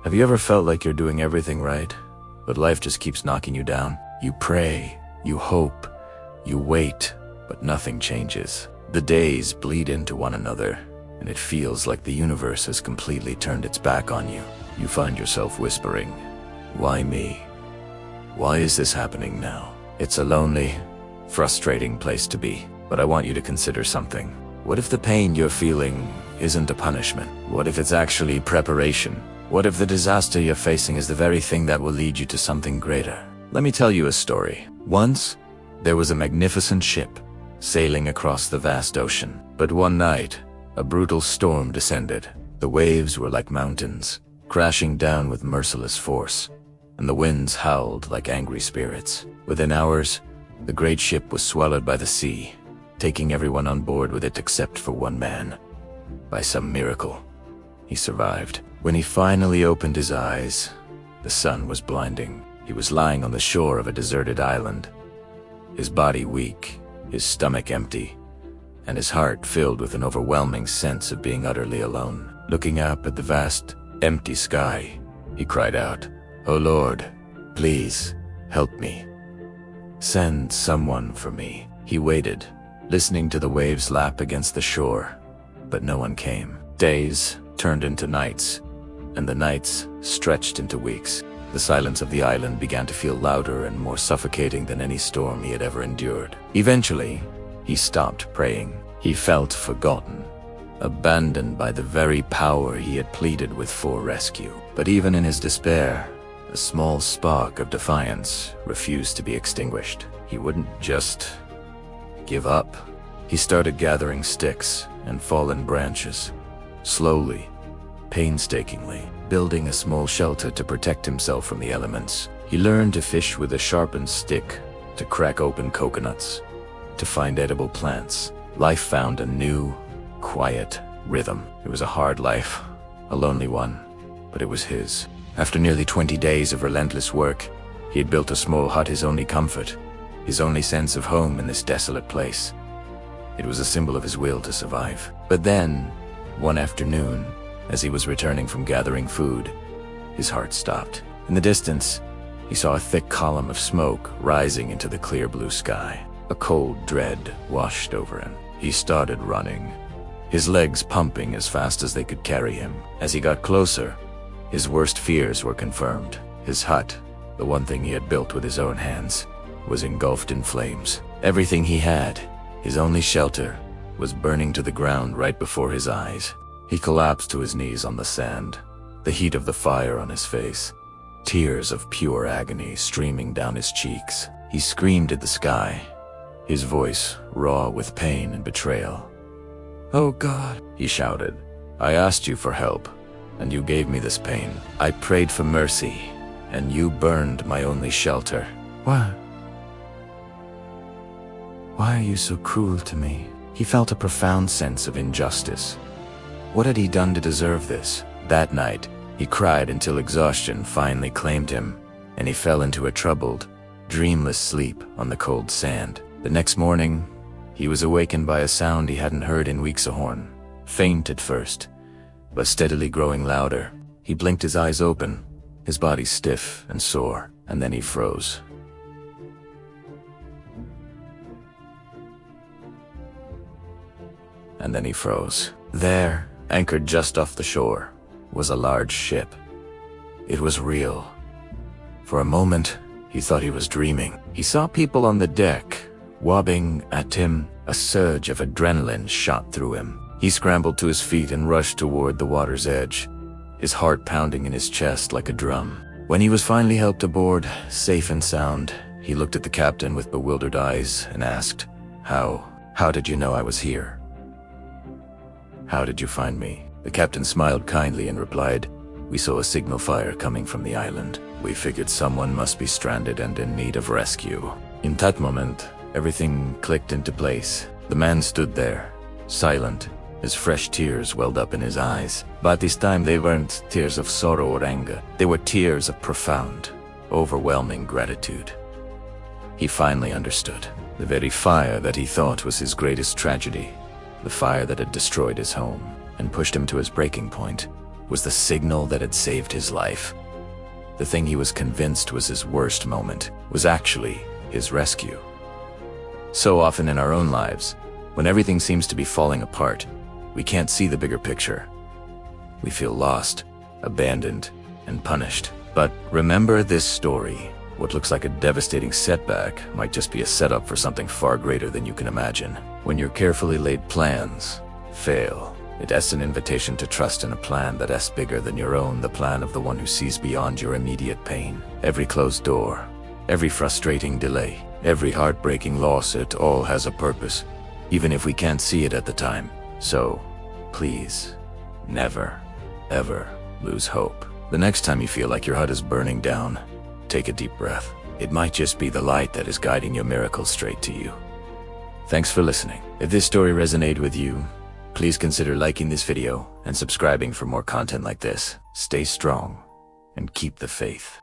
Have you ever felt like you're doing everything right, but life just keeps knocking you down? You pray, you hope, you wait, but nothing changes. The days bleed into one another, and it feels like the universe has completely turned its back on you. You find yourself whispering, "Why me? Why is this happening now?" It's a lonely, frustrating place to be, but I want you to consider something. What if the pain you're feeling isn't a punishment? What if it's actually preparation? What if the disaster you're facing is the very thing that will lead you to something greater? Let me tell you a story. Once, there was a magnificent ship sailing across the vast ocean. But one night, a brutal storm descended. The waves were like mountains, crashing down with merciless force, and the winds howled like angry spirits. Within hours, the great ship was swallowed by the sea, taking everyone on board with it except for one man. By some miracle, he survived. When he finally opened his eyes, the sun was blinding. He was lying on the shore of a deserted island, his body weak, his stomach empty, and his heart filled with an overwhelming sense of being utterly alone. Looking up at the vast, empty sky, he cried out, "Oh Lord, please, help me. Send someone for me." He waited, listening to the waves lap against the shore, but no one came. Days turned into nights, and the nights stretched into weeks. The silence of the island began to feel louder and more suffocating than any storm he had ever endured. Eventually, he stopped praying. He felt forgotten, abandoned by the very power he had pleaded with for rescue. But even in his despair, a small spark of defiance refused to be extinguished. He wouldn't just give up. He started gathering sticks and fallen branches, slowly, painstakingly, building a small shelter to protect himself from the elements. He learned to fish with a sharpened stick, to crack open coconuts, to find edible plants. Life found a new, quiet rhythm. It was a hard life, a lonely one, but it was his. After nearly 20 days of relentless work, he had built a small hut, his only comfort, his only sense of home in this desolate place. It was a symbol of his will to survive. But then, one afternoon, as he was returning from gathering food, his heart stopped. In the distance, he saw a thick column of smoke rising into the clear blue sky. A cold dread washed over him. He started running, his legs pumping as fast as they could carry him. As he got closer, his worst fears were confirmed. His hut, the one thing he had built with his own hands, was engulfed in flames. Everything he had, his only shelter, was burning to the ground right before his eyes. He collapsed to his knees on the sand, the heat of the fire on his face, tears of pure agony streaming down his cheeks. He screamed at the sky, his voice raw with pain and betrayal. "Oh God," he shouted, "I asked you for help, and you gave me this pain. I prayed for mercy, and you burned my only shelter. Why are you so cruel to me?" He felt a profound sense of injustice. What had he done to deserve this? That night, he cried until exhaustion finally claimed him, and he fell into a troubled, dreamless sleep on the cold sand. The next morning, he was awakened by a sound he hadn't heard in weeks, a horn. Faint at first, but steadily growing louder. He blinked his eyes open, his body stiff and sore, and then he froze. There, anchored just off the shore, was a large ship. It was real. For a moment, he thought he was dreaming. He saw people on the deck, wobbling at him. A surge of adrenaline shot through him. He scrambled to his feet and rushed toward the water's edge, his heart pounding in his chest like a drum. When he was finally helped aboard, safe and sound, he looked at the captain with bewildered eyes and asked, How did you know I was here? How did you find me?" The captain smiled kindly and replied, "We saw a signal fire coming from the island. We figured someone must be stranded and in need of rescue." In that moment, everything clicked into place. The man stood there, silent, as fresh tears welled up in his eyes. But this time they weren't tears of sorrow or anger. They were tears of profound, overwhelming gratitude. He finally understood. The very fire that he thought was his greatest tragedy, the fire that had destroyed his home and pushed him to his breaking point, was the signal that had saved his life. The thing he was convinced was his worst moment was actually his rescue. So often in our own lives, when everything seems to be falling apart, we can't see the bigger picture. We feel lost, abandoned, and punished. But remember this story. What looks like a devastating setback might just be a setup for something far greater than you can imagine. When your carefully laid plans fail, it asks an invitation to trust in a plan that is bigger than your own, the plan of the one who sees beyond your immediate pain. Every closed door, every frustrating delay, every heartbreaking loss, it all has a purpose, even if we can't see it at the time. So, please, never, ever lose hope. The next time you feel like your hut is burning down, take a deep breath. It might just be the light that is guiding your miracle straight to you. Thanks for listening. If this story resonated with you, please consider liking this video and subscribing for more content like this. Stay strong and keep the faith.